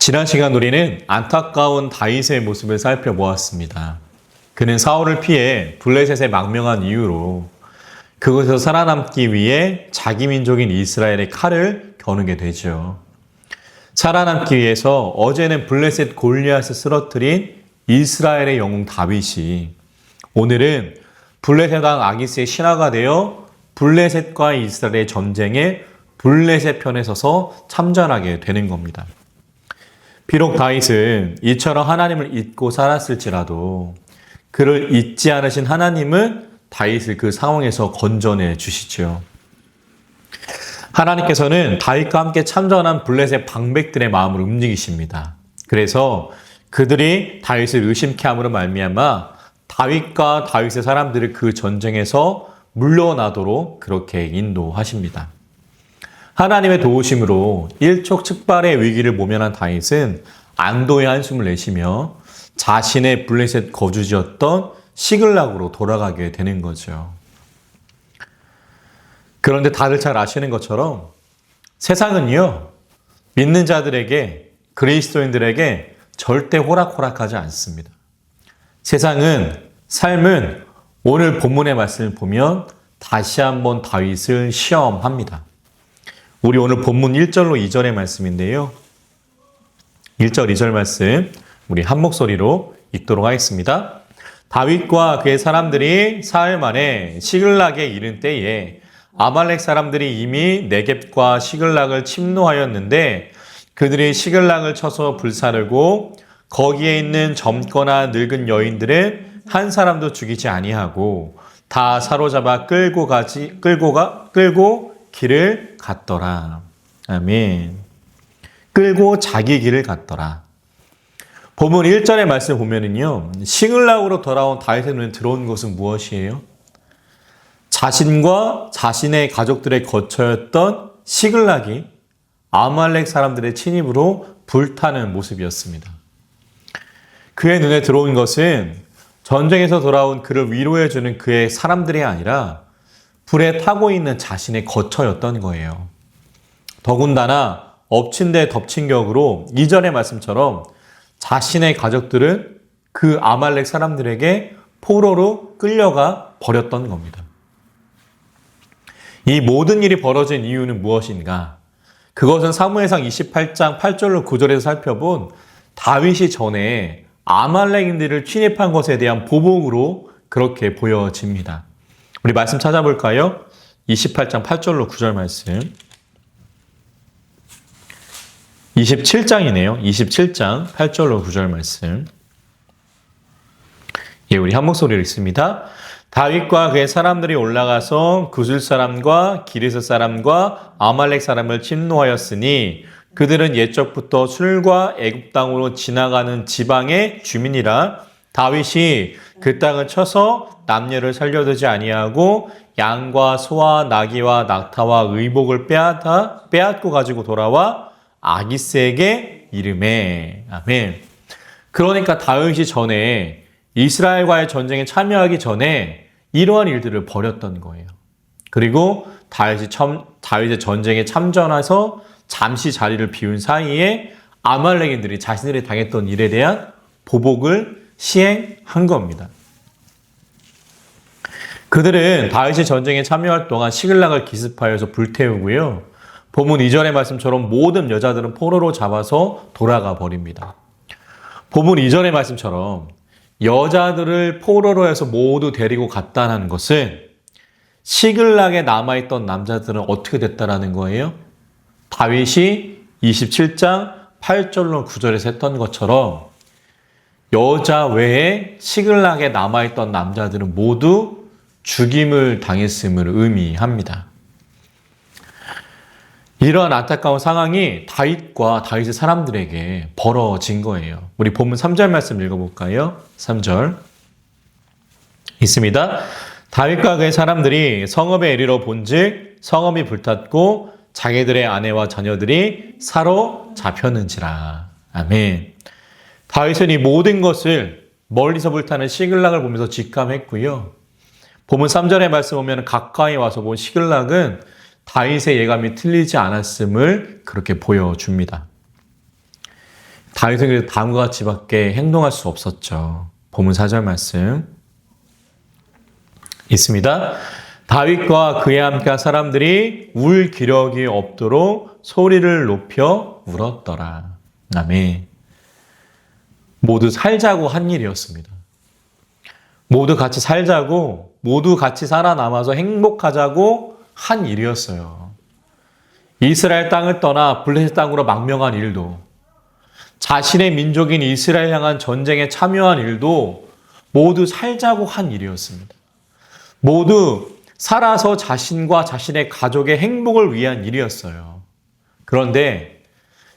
지난 시간 우리는 안타까운 다윗의 모습을 살펴보았습니다. 그는 사울을 피해 블레셋에 망명한 이유로 그곳에서 살아남기 위해 자기 민족인 이스라엘의 칼을 겨누게 되죠. 살아남기 위해서 어제는 블레셋 골리앗을 쓰러뜨린 이스라엘의 영웅 다윗이 오늘은 블레셋 왕 아기스의 신하가 되어 블레셋과 이스라엘의 전쟁에 블레셋 편에 서서 참전하게 되는 겁니다. 비록 다윗은 이처럼 하나님을 잊고 살았을지라도 그를 잊지 않으신 하나님은 다윗을 그 상황에서 건져내 주시죠. 하나님께서는 다윗과 함께 참전한 블레셋 방백들의 마음을 움직이십니다. 그래서 그들이 다윗을 의심케 함으로 말미암아 다윗과 다윗의 사람들을 그 전쟁에서 물러나도록 그렇게 인도하십니다. 하나님의 도우심으로 일촉즉발의 위기를 모면한 다윗은 안도의 한숨을 내쉬며 자신의 블레셋 거주지였던 시글락으로 돌아가게 되는 거죠. 그런데 다들 잘 아시는 것처럼 세상은요, 믿는 자들에게, 그리스도인들에게 절대 호락호락하지 않습니다. 세상은, 삶은 오늘 본문의 말씀을 보면 다시 한번 다윗을 시험합니다. 우리 오늘 본문 1절로 2절의 말씀인데요. 1절, 2절 말씀 우리 한 목소리로 읽도록 하겠습니다. 다윗과 그의 사람들이 사흘 만에 시글락에 이른 때에 아말렉 사람들이 이미 네겝과 시글락을 침노하였는데 그들이 시글락을 쳐서 불사르고 거기에 있는 젊거나 늙은 여인들은 한 사람도 죽이지 아니하고 다 사로잡아 끌고 길을 갔더라. 아멘. 끌고 자기 길을 갔더라. 본문 1절의 말씀 보면은요, 시글락으로 돌아온 다윗의 눈에 들어온 것은 무엇이에요? 자신과 자신의 가족들의 거처였던 시글락이 아말렉 사람들의 침입으로 불타는 모습이었습니다. 그의 눈에 들어온 것은 전쟁에서 돌아온 그를 위로해주는 그의 사람들이 아니라 불에 타고 있는 자신의 거처였던 거예요. 더군다나 엎친 데 덮친 격으로 2절의 말씀처럼 자신의 가족들은 그 아말렉 사람들에게 포로로 끌려가 버렸던 겁니다. 이 모든 일이 벌어진 이유는 무엇인가? 그것은 사무엘상 28장 8절로 9절에서 살펴본 다윗이 전에 아말렉인들을 침입한 것에 대한 보복으로 그렇게 보여집니다. 우리 말씀 찾아볼까요? 28장 8절로 9절 말씀. 27장이네요. 27장 8절로 9절 말씀. 예, 우리 한 목소리로 읽습니다. 다윗과 그의 사람들이 올라가서 구슬 사람과 기르스 사람과 아말렉 사람을 침노하였으니 그들은 옛적부터 술과 애굽 땅으로 지나가는 지방의 주민이라 다윗이 그 땅을 쳐서 남녀를 살려두지 아니하고 양과 소와 나귀와 낙타와 의복을 빼앗고 가지고 돌아와 아기스에게 이르매. 아멘. 그러니까 다윗이 전에 이스라엘과의 전쟁에 참여하기 전에 이러한 일들을 벌였던 거예요. 그리고 다윗의 전쟁에 참전해서 잠시 자리를 비운 사이에 아말렉인들이 자신들이 당했던 일에 대한 보복을 시행한 겁니다. 그들은 다윗이 전쟁에 참여할 동안 시글락을 기습하여서 불태우고요. 본문 2절의 말씀처럼 모든 여자들은 포로로 잡아서 돌아가 버립니다. 본문 2절의 말씀처럼 여자들을 포로로 해서 모두 데리고 갔다는 것은 시글락에 남아있던 남자들은 어떻게 됐다라는 거예요? 다윗이 27장 8절로 9절에서 했던 것처럼 여자 외에 시글락에 남아있던 남자들은 모두 죽임을 당했음을 의미합니다. 이러한 안타까운 상황이 다윗과 다윗의 사람들에게 벌어진 거예요. 우리 본문 3절 말씀 읽어볼까요? 3절 있습니다. 다윗과 그의 사람들이 성읍에 이르러 본즉 성읍이 불탔고 자기들의 아내와 자녀들이 사로잡혔는지라. 아멘. 다윗은 이 모든 것을 멀리서 불타는 시글락을 보면서 직감했고요. 본문 3절의 말씀 보면 가까이 와서 본 시글락은 다윗의 예감이 틀리지 않았음을 그렇게 보여줍니다. 다윗은 그래서 다음과 같이밖에 행동할 수 없었죠. 본문 4절 말씀 있습니다. 다윗과 그에 함께한 사람들이 울 기력이 없도록 소리를 높여 울었더라. 아멘. 모두 살자고 한 일이었습니다. 모두 같이 살자고, 모두 같이 살아남아서 행복하자고 한 일이었어요. 이스라엘 땅을 떠나 블레셋 땅으로 망명한 일도, 자신의 민족인 이스라엘 향한 전쟁에 참여한 일도 모두 살자고 한 일이었습니다. 모두 살아서 자신과 자신의 가족의 행복을 위한 일이었어요. 그런데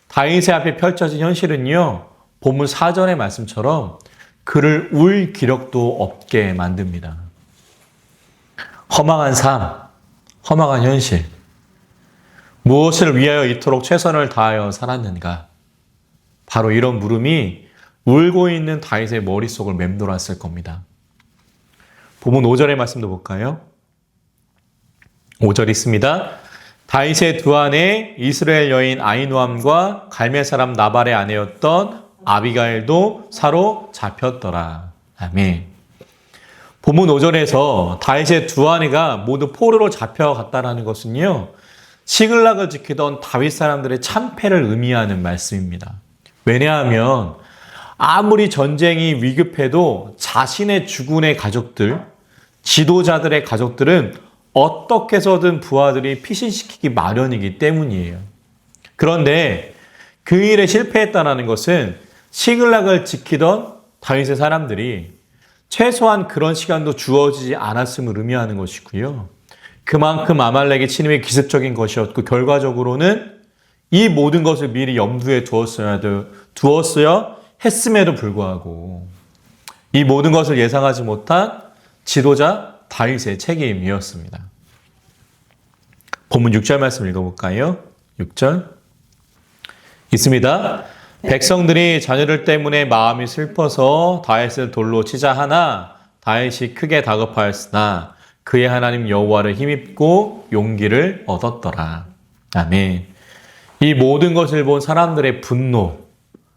다윗의 앞에 펼쳐진 현실은요, 본문 4절의 말씀처럼 그를 울 기력도 없게 만듭니다. 허망한 삶, 허망한 현실. 무엇을 위하여 이토록 최선을 다하여 살았는가? 바로 이런 물음이 울고 있는 다윗의 머릿속을 맴돌았을 겁니다. 본문 5절의 말씀도 볼까요? 5절 있습니다. 다윗의 두 아내 이스라엘 여인 아히노암과 갈멜 사람 나발의 아내였던 아비가일도 사로잡혔더라. 아멘. 본문 5절에서 다윗의 두 아내가 모두 포로로 잡혀갔다는 것은요, 시글락을 지키던 다윗 사람들의 참패를 의미하는 말씀입니다. 왜냐하면 아무리 전쟁이 위급해도 자신의 주군의 가족들, 지도자들의 가족들은 어떻게 해서든 부하들이 피신시키기 마련이기 때문이에요. 그런데 그 일에 실패했다는 것은 시글락을 지키던 다윗의 사람들이 최소한 그런 시간도 주어지지 않았음을 의미하는 것이고요. 그만큼 아말렉의 침입이 기습적인 것이었고 결과적으로는 이 모든 것을 미리 염두에 두었어야 했음에도 불구하고 이 모든 것을 예상하지 못한 지도자 다윗의 책임이었습니다. 본문 6절 말씀 읽어볼까요? 6절 있습니다. 백성들이 자녀들 때문에 마음이 슬퍼서 다윗을 돌로 치자 하나 다윗이 크게 다급하였으나 그의 하나님 여호와를 힘입고 용기를 얻었더라. 아멘. 이 모든 것을 본 사람들의 분노,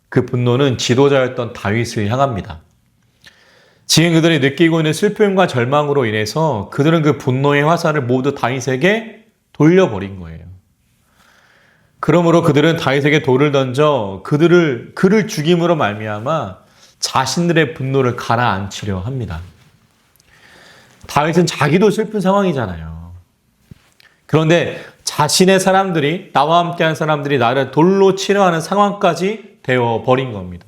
그 분노는 지도자였던 다윗을 향합니다. 지금 그들이 느끼고 있는 슬픔과 절망으로 인해서 그들은 그 분노의 화살을 모두 다윗에게 돌려버린 거예요. 그러므로 그들은 다윗에게 돌을 던져 그를 죽임으로 말미암아 자신들의 분노를 가라앉히려 합니다. 다윗은 자기도 슬픈 상황이잖아요. 그런데 자신의 사람들이, 나와 함께한 사람들이 나를 돌로 치려 하는 상황까지 되어버린 겁니다.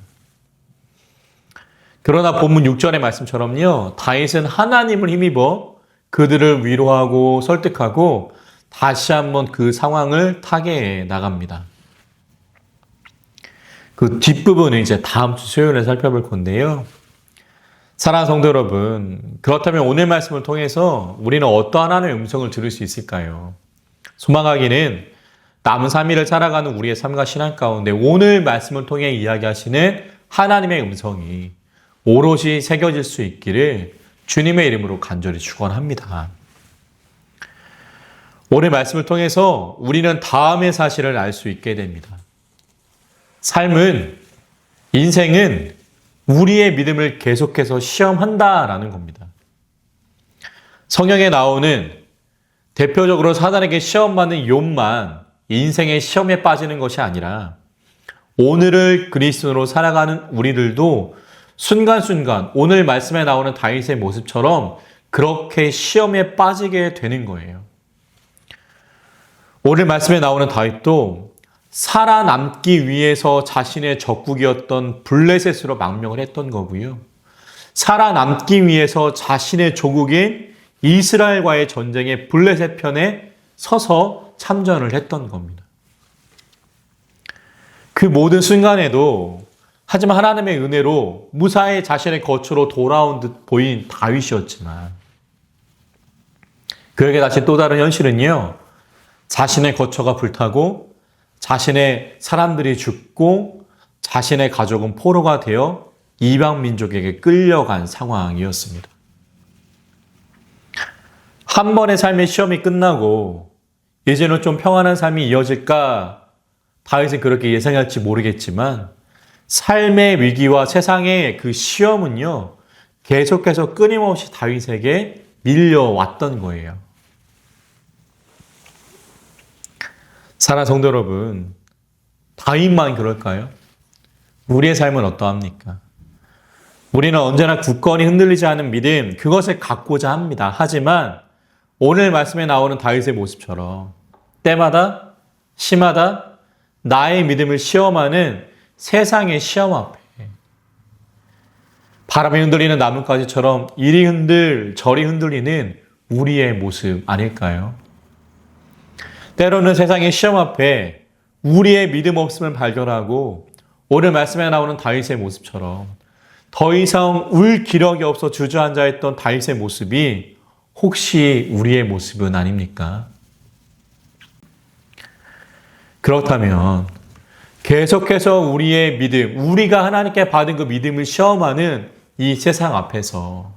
그러나 본문 6절의 말씀처럼요, 다윗은 하나님을 힘입어 그들을 위로하고 설득하고 다시 한번 그 상황을 타개해 나갑니다. 그 뒷부분은 이제 다음 주 수요일에 살펴볼 건데요. 사랑하는 성도 여러분, 그렇다면 오늘 말씀을 통해서 우리는 어떠한 하나님의 음성을 들을 수 있을까요? 소망하기는 남은 3일을 살아가는 우리의 삶과 신앙 가운데 오늘 말씀을 통해 이야기하시는 하나님의 음성이 오롯이 새겨질 수 있기를 주님의 이름으로 간절히 축원합니다. 오늘 말씀을 통해서 우리는 다음의 사실을 알 수 있게 됩니다. 삶은, 인생은 우리의 믿음을 계속해서 시험한다라는 겁니다. 성경에 나오는 대표적으로 사단에게 시험받는 욥만 인생의 시험에 빠지는 것이 아니라 오늘을 그리스도로 살아가는 우리들도 순간순간 오늘 말씀에 나오는 다윗의 모습처럼 그렇게 시험에 빠지게 되는 거예요. 오늘 말씀에 나오는 다윗도 살아남기 위해서 자신의 적국이었던 블레셋으로 망명을 했던 거고요. 살아남기 위해서 자신의 조국인 이스라엘과의 전쟁에 블레셋 편에 서서 참전을 했던 겁니다. 그 모든 순간에도 하지만 하나님의 은혜로 무사히 자신의 거처로 돌아온 듯 보인 다윗이었지만 그에게 다시 또 다른 현실은요. 자신의 거처가 불타고 자신의 사람들이 죽고 자신의 가족은 포로가 되어 이방 민족에게 끌려간 상황이었습니다. 한 번의 삶의 시험이 끝나고 이제는 좀 평안한 삶이 이어질까 다윗은 그렇게 예상할지 모르겠지만 삶의 위기와 세상의 그 시험은요, 계속해서 끊임없이 다윗에게 밀려왔던 거예요. 사랑하는 성도 여러분, 다윗만 그럴까요? 우리의 삶은 어떠합니까? 우리는 언제나 굳건히 흔들리지 않은 믿음, 그것을 갖고자 합니다. 하지만 오늘 말씀에 나오는 다윗의 모습처럼 때마다, 시마다 나의 믿음을 시험하는 세상의 시험 앞에 바람이 흔들리는 나뭇가지처럼 이리 흔들 저리 흔들리는 우리의 모습 아닐까요? 때로는 세상의 시험 앞에 우리의 믿음 없음을 발견하고 오늘 말씀에 나오는 다윗의 모습처럼 더 이상 울 기력이 없어 주저앉아 있던 다윗의 모습이 혹시 우리의 모습은 아닙니까? 그렇다면 계속해서 우리의 믿음, 우리가 하나님께 받은 그 믿음을 시험하는 이 세상 앞에서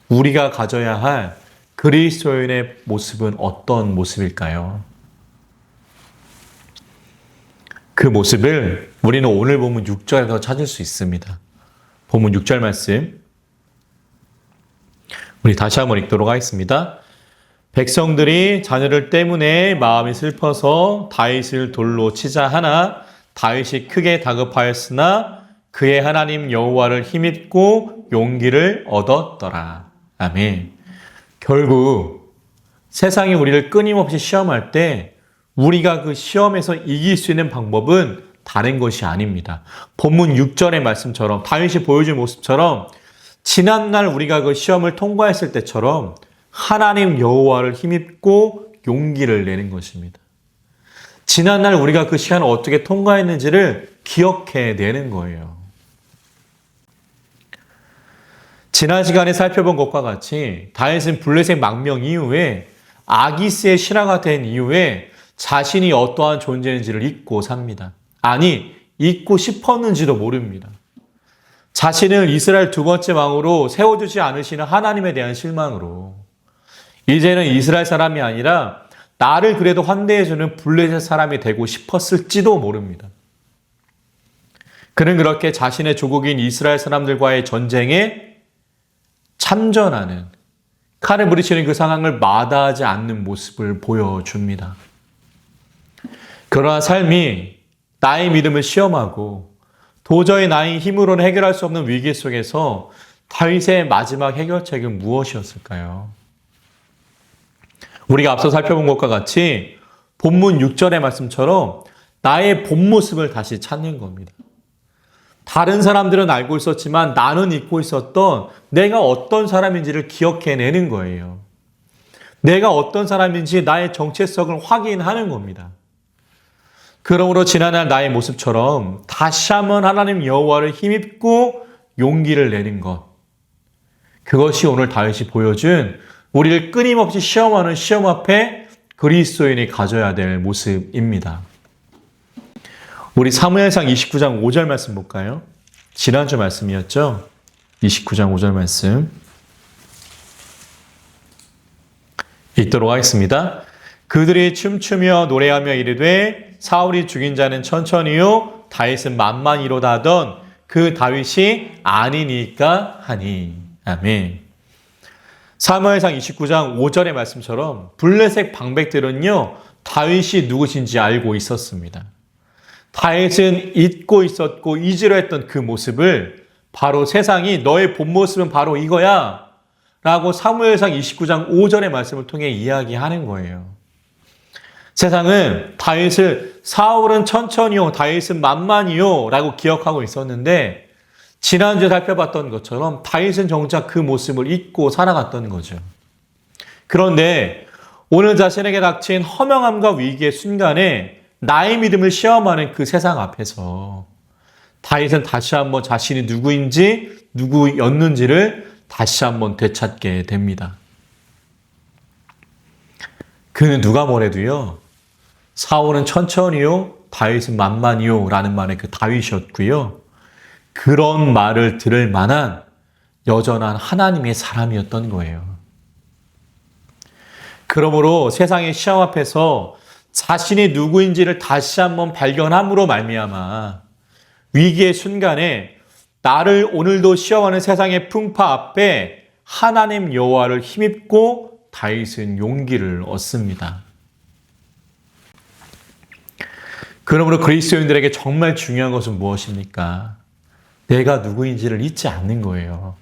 우리가 가져야 할 그리스도인의 모습은 어떤 모습일까요? 그 모습을 우리는 오늘 본문 6절에서 찾을 수 있습니다. 본문 6절 말씀 우리 다시 한번 읽도록 하겠습니다. 백성들이 자녀를 때문에 마음이 슬퍼서 다윗을 돌로 치자 하나 다윗이 크게 다급하였으나 그의 하나님 여호와를 힘입고 용기를 얻었더라. 아멘. 결국 세상이 우리를 끊임없이 시험할 때 우리가 그 시험에서 이길 수 있는 방법은 다른 것이 아닙니다. 본문 6절의 말씀처럼 다윗이 보여준 모습처럼 지난날 우리가 그 시험을 통과했을 때처럼 하나님 여호와를 힘입고 용기를 내는 것입니다. 지난날 우리가 그 시간을 어떻게 통과했는지를 기억해내는 거예요. 지난 시간에 살펴본 것과 같이 다윗은 블레셋 망명 이후에 아기스의 신하가 된 이후에 자신이 어떠한 존재인지를 잊고 삽니다. 아니, 잊고 싶었는지도 모릅니다. 자신을 이스라엘 두 번째 왕으로 세워주지 않으시는 하나님에 대한 실망으로 이제는 이스라엘 사람이 아니라 나를 그래도 환대해주는 블레셋 사람이 되고 싶었을지도 모릅니다. 그는 그렇게 자신의 조국인 이스라엘 사람들과의 전쟁에 참전하는, 칼을 부리치는 그 상황을 마다하지 않는 모습을 보여줍니다. 그러나 삶이 나의 믿음을 시험하고 도저히 나의 힘으로는 해결할 수 없는 위기 속에서 다윗의 마지막 해결책은 무엇이었을까요? 우리가 앞서 살펴본 것과 같이 본문 6절의 말씀처럼 나의 본 모습을 다시 찾는 겁니다. 다른 사람들은 알고 있었지만 나는 잊고 있었던 내가 어떤 사람인지를 기억해내는 거예요. 내가 어떤 사람인지 나의 정체성을 확인하는 겁니다. 그러므로 지난날 나의 모습처럼 다시 한번 하나님 여호와를 힘입고 용기를 내는 것. 그것이 오늘 다윗이 보여준 우리를 끊임없이 시험하는 시험 앞에 그리스도인이 가져야 될 모습입니다. 우리 사무엘상 29장 5절 말씀 볼까요? 지난주 말씀이었죠? 29장 5절 말씀 읽도록 하겠습니다. 그들이 춤추며 노래하며 이르되 사울이 죽인 자는 천천히요 다윗은 만만히로다 하던 그 다윗이 아니니까 하니. 아멘. 사무엘상 29장 5절의 말씀처럼 블레셋 방백들은요 다윗이 누구신지 알고 있었습니다. 다윗은 잊고 있었고 잊으려 했던 그 모습을 바로 세상이 너의 본 모습은 바로 이거야 라고 사무엘상 29장 5절의 말씀을 통해 이야기하는 거예요. 세상은 다윗을 사울은 천천히요 다윗은 만만히요 라고 기억하고 있었는데 지난주에 살펴봤던 것처럼 다윗은 정작 그 모습을 잊고 살아갔던 거죠. 그런데 오늘 자신에게 닥친 허명함과 위기의 순간에 나의 믿음을 시험하는 그 세상 앞에서 다윗은 다시 한번 자신이 누구인지 누구였는지를 다시 한번 되찾게 됩니다. 그는 누가 뭐래도요 사울은 천천히요 다윗은 만만히요 라는 말의 그 다윗이었고요. 그런 말을 들을 만한 여전한 하나님의 사람이었던 거예요. 그러므로 세상의 시험 앞에서 자신이 누구인지를 다시 한번 발견함으로 말미암아 위기의 순간에 나를 오늘도 시험하는 세상의 풍파 앞에 하나님 여호와를 힘입고 다윗은 용기를 얻습니다. 그러므로 그리스도인들에게 정말 중요한 것은 무엇입니까? 내가 누구인지를 잊지 않는 거예요.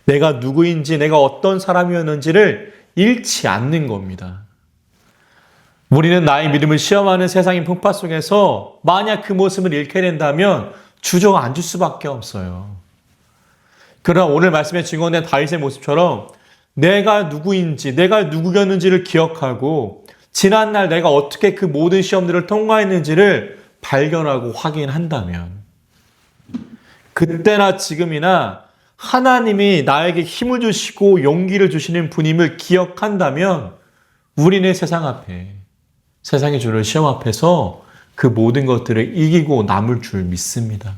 내가 누구인지, 내가 어떤 사람이었는지를 잃지 않는 겁니다. 우리는 나의 믿음을 시험하는 세상의 풍파 속에서 만약 그 모습을 잃게 된다면 주저앉을 수밖에 없어요. 그러나 오늘 말씀에 증언된 다윗의 모습처럼 내가 누구인지, 내가 누구였는지를 기억하고 지난날 내가 어떻게 그 모든 시험들을 통과했는지를 발견하고 확인한다면 그때나 지금이나 하나님이 나에게 힘을 주시고 용기를 주시는 분임을 기억한다면 우리는 세상 앞에, 세상이 주는 시험 앞에서 그 모든 것들을 이기고 남을 줄 믿습니다.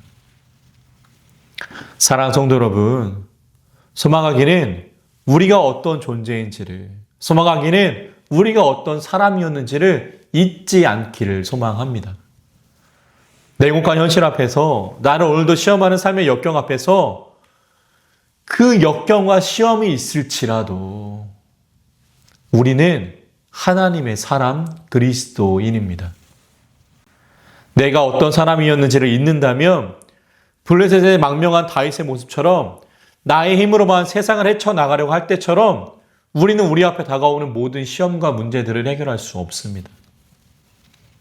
사랑하는 성도 여러분, 소망하기는 우리가 어떤 존재인지를, 소망하기는 우리가 어떤 사람이었는지를 잊지 않기를 소망합니다. 냉혹한 현실 앞에서, 나를 오늘도 시험하는 삶의 역경 앞에서 그 역경과 시험이 있을지라도 우리는 하나님의 사람 그리스도인입니다. 내가 어떤 사람이었는지를 잊는다면 블레셋의 망명한 다윗의 모습처럼 나의 힘으로만 세상을 헤쳐나가려고 할 때처럼 우리는 우리 앞에 다가오는 모든 시험과 문제들을 해결할 수 없습니다.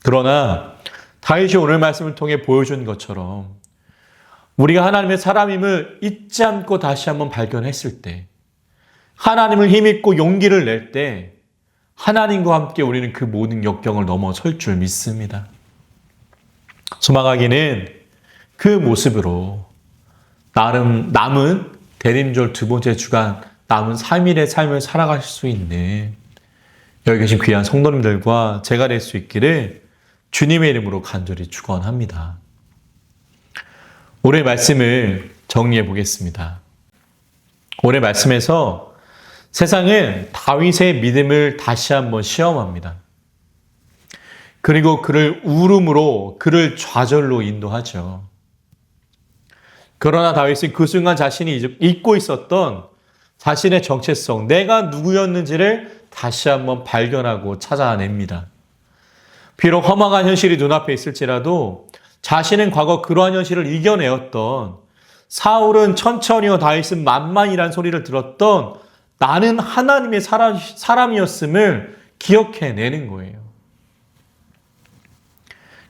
그러나 다윗이 오늘 말씀을 통해 보여준 것처럼 우리가 하나님의 사람임을 잊지 않고 다시 한번 발견했을 때, 하나님을 힘입고 용기를 낼 때 하나님과 함께 우리는 그 모든 역경을 넘어설 줄 믿습니다. 소망하기는 그 모습으로 남은 대림절 두 번째 주간 남은 3일의 삶을 살아가실 수 있는 여기 계신 귀한 성도님들과 제가 될 수 있기를 주님의 이름으로 간절히 축원합니다. 오늘 말씀을 정리해 보겠습니다. 오늘 말씀에서 세상은 다윗의 믿음을 다시 한번 시험합니다. 그리고 그를 울음으로, 그를 좌절로 인도하죠. 그러나 다윗은 그 순간 자신이 잊고 있었던 자신의 정체성, 내가 누구였는지를 다시 한번 발견하고 찾아냅니다. 비록 험악한 현실이 눈앞에 있을지라도 자신은 과거 그러한 현실을 이겨내었던, 사울은 천천히요 다윗은 만만이란 소리를 들었던 나는 하나님의 사람이었음을 기억해내는 거예요.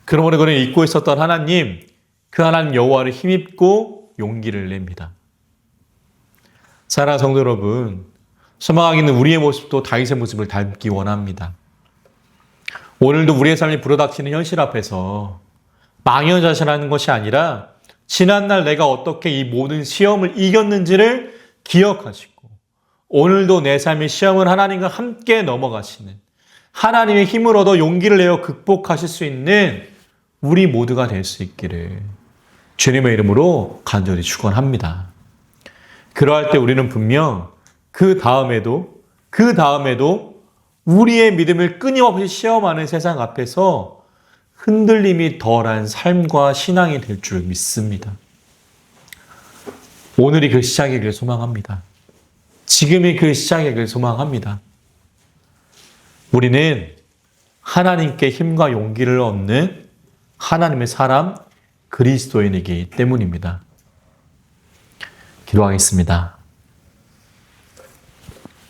그러므로 그는 잊고 있었던 하나님, 그 하나님 여호와를 힘입고 용기를 냅니다. 사랑하는 성도 여러분, 소망하기는 우리의 모습도 다윗의 모습을 닮기 원합니다. 오늘도 우리의 삶이 불어닥치는 현실 앞에서 망연자실하는 것이 아니라 지난날 내가 어떻게 이 모든 시험을 이겼는지를 기억하시고 오늘도 내 삶의 시험을 하나님과 함께 넘어가시는, 하나님의 힘을 얻어 용기를 내어 극복하실 수 있는 우리 모두가 될 수 있기를 주님의 이름으로 간절히 축원합니다. 그러할 때 우리는 분명 그 다음에도 우리의 믿음을 끊임없이 시험하는 세상 앞에서 흔들림이 덜한 삶과 신앙이 될 줄 믿습니다. 오늘이 그 시작이길 소망합니다. 지금이 그 시작이길 소망합니다. 우리는 하나님께 힘과 용기를 얻는 하나님의 사람 그리스도인이기 때문입니다. 기도하겠습니다.